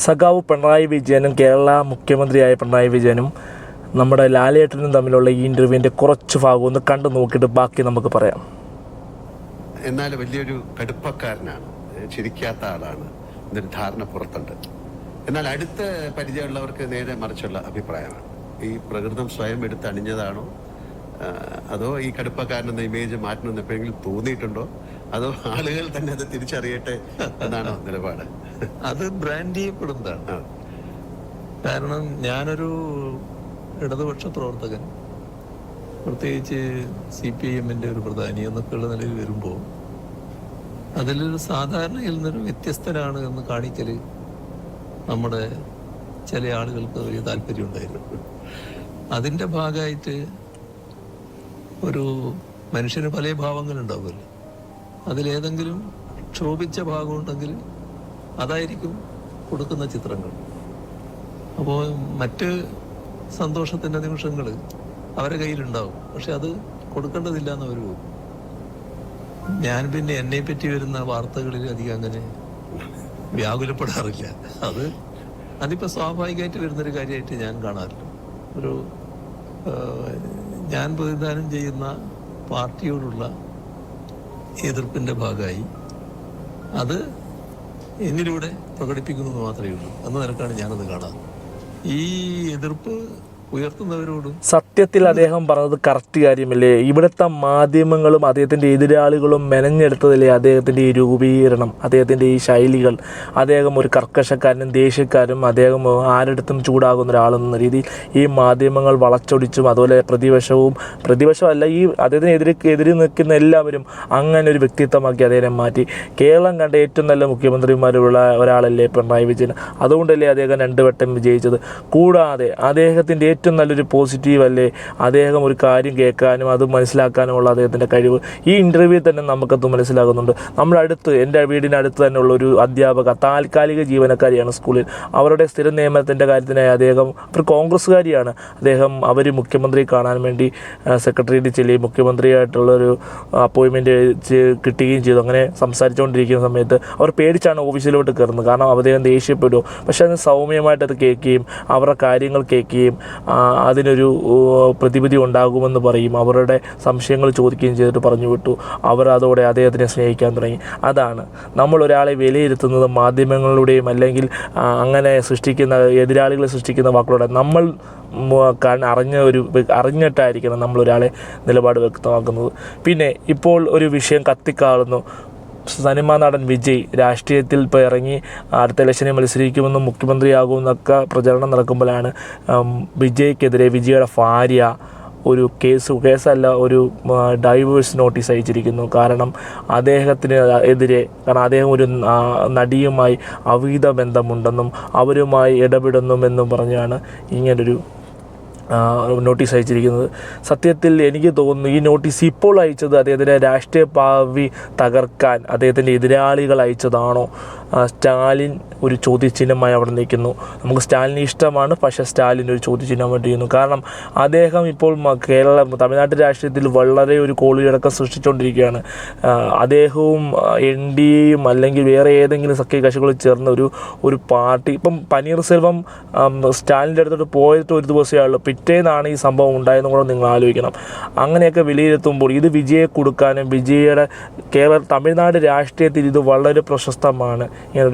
സഖാവ് പിണറായി വിജയനും കേരള മുഖ്യമന്ത്രിയായ പിണറായി വിജയനും നമ്മുടെ ലാലേട്ടനും തമ്മിലുള്ള ഈ ഇൻ്റർവ്യൂവിൻ്റെ കുറച്ച് ഭാഗം ഒന്ന് കണ്ടു നോക്കിയിട്ട് ബാക്കി നമുക്ക് പറയാം. എന്നാൽ വലിയൊരു കടുപ്പക്കാരനാണ്, ചിരിക്കാത്ത ആളാണ് എന്നൊരു ധാരണ പുറത്തുണ്ട്. എന്നാൽ അടുത്ത പരിചയമുള്ളവർക്ക് നേരെ മറിച്ചുള്ള അഭിപ്രായമാണ്. ഈ പ്രകൃതം സ്വയം എടുത്തണിഞ്ഞതാണോ, അതോ ഈ കടുപ്പക്കാരനെന്ന ഇമേജ് മാറ്റണമെന്ന് എപ്പോഴെങ്കിലും തോന്നിയിട്ടുണ്ടോ, അതോ ആളുകൾ തന്നെ അത് തിരിച്ചറിയട്ടെ എന്നാണോ നിലപാട്? അത് ബ്രാൻഡ് ചെയ്യപ്പെടുന്നതാണ്. കാരണം ഞാനൊരു ഇടതുപക്ഷ പ്രവർത്തകൻ, പ്രത്യേകിച്ച് CPIM-ന്റെ ഒരു പ്രധാനി എന്നൊക്കെയുള്ള നിലയിൽ വരുമ്പോൾ അതിലൊരു സാധാരണയിൽ നിന്നൊരു വ്യത്യസ്തനാണ് എന്ന് കാണിക്കൽ നമ്മുടെ ചില ആളുകൾക്ക് വലിയ താല്പര്യമുണ്ടായിരുന്നു. അതിൻ്റെ ഭാഗമായിട്ട് ഒരു മനുഷ്യന് പല ഭാവങ്ങളുണ്ടാവുമല്ലോ, അതിലേതെങ്കിലും ക്ഷോഭിച്ച ഭാഗമുണ്ടെങ്കിൽ അതായിരിക്കും കൊടുക്കുന്ന ചിത്രങ്ങൾ. അപ്പോൾ മറ്റ് സന്തോഷത്തിൻ്റെ നിമിഷങ്ങൾ അവരുടെ കയ്യിലുണ്ടാവും, പക്ഷെ അത് കൊടുക്കേണ്ടതില്ല എന്നവർ പോകും. ഞാൻ പിന്നെ എന്നെ പറ്റി വരുന്ന വാർത്തകളിൽ അധികം അങ്ങനെ വ്യാകുലപ്പെടാറില്ല. അതിപ്പോൾ സ്വാഭാവികമായിട്ട് വരുന്നൊരു കാര്യമായിട്ട് ഞാൻ കാണാറില്ല. ഞാൻ പ്രതിദാനം ചെയ്യുന്ന പാർട്ടിയോടുള്ള എതിർപ്പിൻ്റെ ഭാഗമായി അത് എന്നിലൂടെ പ്രകടിപ്പിക്കുന്നത് മാത്രമേ ഉള്ളൂ എന്ന നിലക്കാണ് ഞാനത് കാണാറ്. ഈ എതിർപ്പ് ഉയർത്തുന്നവരോടും സത്യത്തിൽ അദ്ദേഹം പറഞ്ഞത് കറക്റ്റ് കാര്യമല്ലേ? ഇവിടുത്തെ മാധ്യമങ്ങളും അദ്ദേഹത്തിൻ്റെ എതിരാളികളും മെനഞ്ഞെടുത്തതല്ലേ അദ്ദേഹത്തിൻ്റെ ഈ രൂപീകരണം, അദ്ദേഹത്തിൻ്റെ ഈ ശൈലികൾ. അദ്ദേഹം ഒരു കർക്കശക്കാരനും ദേഷ്യക്കാരും, അദ്ദേഹം ആരെടുത്തും ചൂടാകുന്ന ഒരാളെന്ന രീതിയിൽ ഈ മാധ്യമങ്ങൾ വളച്ചൊടിച്ചും, അതുപോലെ പ്രതിപക്ഷമല്ല, ഈ അദ്ദേഹത്തിന് എതിരെ നിൽക്കുന്ന എല്ലാവരും അങ്ങനെ ഒരു വ്യക്തിത്വമാക്കി അദ്ദേഹം മാറ്റി. കേരളം കണ്ട ഏറ്റവും നല്ല മുഖ്യമന്ത്രിമാരുള്ള ഒരാളല്ലേ പിണറായി വിജയൻ. അതുകൊണ്ടല്ലേ അദ്ദേഹം 2 വട്ടം വിജയിച്ചത്. കൂടാതെ അദ്ദേഹത്തിൻ്റെ ഏറ്റവും നല്ലൊരു പോസിറ്റീവ് അല്ലേ അദ്ദേഹം ഒരു കാര്യം കേൾക്കാനും അത് മനസ്സിലാക്കാനുമുള്ള അദ്ദേഹത്തിൻ്റെ കഴിവ്. ഈ ഇൻ്റർവ്യൂ തന്നെ നമുക്കത് മനസ്സിലാകുന്നുണ്ട്. എൻ്റെ വീടിനടുത്ത് തന്നെയുള്ള ഒരു അധ്യാപക, താൽക്കാലിക ജീവനക്കാരിയാണ് സ്കൂളിൽ. അവരുടെ സ്ഥിര നിയമനത്തിൻ്റെ കാര്യത്തിനായി അവർ കോൺഗ്രസ്സുകാരിയാണ്. അവർ മുഖ്യമന്ത്രി കാണാൻ വേണ്ടി സെക്രട്ടേറിയറ്റിൽ ചെല്ലുകയും മുഖ്യമന്ത്രിയായിട്ടുള്ളൊരു അപ്പോയിൻമെൻറ്റ് കിട്ടുകയും ചെയ്തു. അങ്ങനെ സംസാരിച്ചുകൊണ്ടിരിക്കുന്ന സമയത്ത് അവർ പേടിച്ചാണ് ഓഫീസിലോട്ട് കയറുന്നത്. കാരണം അദ്ദേഹം ദേഷ്യപ്പെടുമോ, പക്ഷേ അത് സൗമ്യമായിട്ടത് കേൾക്കുകയും അവരുടെ കാര്യങ്ങൾ കേൾക്കുകയും അതിനൊരു പ്രതിവിധി ഉണ്ടാകുമെന്ന് പറയും. അവരുടെ സംശയങ്ങൾ ചോദിക്കുകയും ചെയ്തിട്ട് പറഞ്ഞു വിട്ടു. അവർ അതോടെ അദ്ദേഹത്തിനെ സ്നേഹിക്കാൻ തുടങ്ങി. അതാണ് നമ്മൾ ഒരാളെ വിലയിരുത്തുന്നത് മാധ്യമങ്ങളിലൂടെയും അല്ലെങ്കിൽ അങ്ങനെ എതിരാളികളെ സൃഷ്ടിക്കുന്ന വാക്കുകളുടെ. നമ്മൾ അറിഞ്ഞിട്ടായിരിക്കണം നമ്മളൊരാളെ നിലപാട് വ്യക്തമാക്കുന്നത്. പിന്നെ ഇപ്പോൾ ഒരു വിഷയം കത്തിക്കാളുന്നു. സിനിമാ നടൻ വിജയ് രാഷ്ട്രീയത്തിൽ ഇപ്പോൾ ഇറങ്ങി അടുത്ത ഇലക്ഷനിൽ മത്സരിക്കുമെന്നും മുഖ്യമന്ത്രിയാകുമെന്നൊക്കെ പ്രചരണം നടക്കുമ്പോഴാണ് വിജയ്ക്കെതിരെ വിജയുടെ ഭാര്യ ഒരു കേസല്ല ഒരു ഡൈവേഴ്സ് നോട്ടീസ് അയച്ചിരിക്കുന്നു. കാരണം അദ്ദേഹം ഒരു നടിയുമായി അവിഹിത ബന്ധമുണ്ടെന്നും അവരുമായി ഇടപെടുന്നുമെന്നും പറഞ്ഞാണ് ഇങ്ങനൊരു നോട്ടീസ് അയച്ചിരിക്കുന്നത്. സത്യത്തിൽ എനിക്ക് തോന്നുന്നു ഈ നോട്ടീസ് ഇപ്പോൾ അയച്ചത് അദ്ദേഹത്തിൻ്റെ രാഷ്ട്രീയ ഭാവി തകർക്കാൻ അദ്ദേഹത്തിൻ്റെ എതിരാളികൾ അയച്ചതാണോ? സ്റ്റാലിൻ ഒരു ചോദ്യചിഹ്നമായി അവിടെ നിൽക്കുന്നു. നമുക്ക് സ്റ്റാലിന് ഇഷ്ടമാണ്, പക്ഷേ സ്റ്റാലിൻ ഒരു ചോദ്യചിഹ്നമായിട്ട് ചെയ്യുന്നു. കാരണം അദ്ദേഹം ഇപ്പോൾ തമിഴ്നാട്ടിൽ രാഷ്ട്രീയത്തിൽ വളരെ ഒരു കോളിളക്കം സൃഷ്ടിച്ചുകൊണ്ടിരിക്കുകയാണ്. അദ്ദേഹവും NDAയും അല്ലെങ്കിൽ വേറെ ഏതെങ്കിലും സഖ്യകക്ഷികൾ ചേർന്ന ഒരു പാർട്ടി. ഇപ്പം പനീർസെൽവം സ്റ്റാലിൻ്റെ അടുത്തോട്ട് പോയിട്ട് ഒരു ദിവസമേ ഉള്ളൂ, പിറ്റേന്നാണ് ഈ സംഭവം ഉണ്ടായതെന്നും കൂടെ നിങ്ങൾ ആലോചിക്കണം. അങ്ങനെയൊക്കെ വിലയിരുത്തുമ്പോൾ ഇത് വിജയെ കൊടുക്കാനും, വിജയുടെ തമിഴ്നാട് രാഷ്ട്രീയത്തിൽ ഇത് വളരെ പ്രശസ്തമാണ്. ഇങ്ങനെ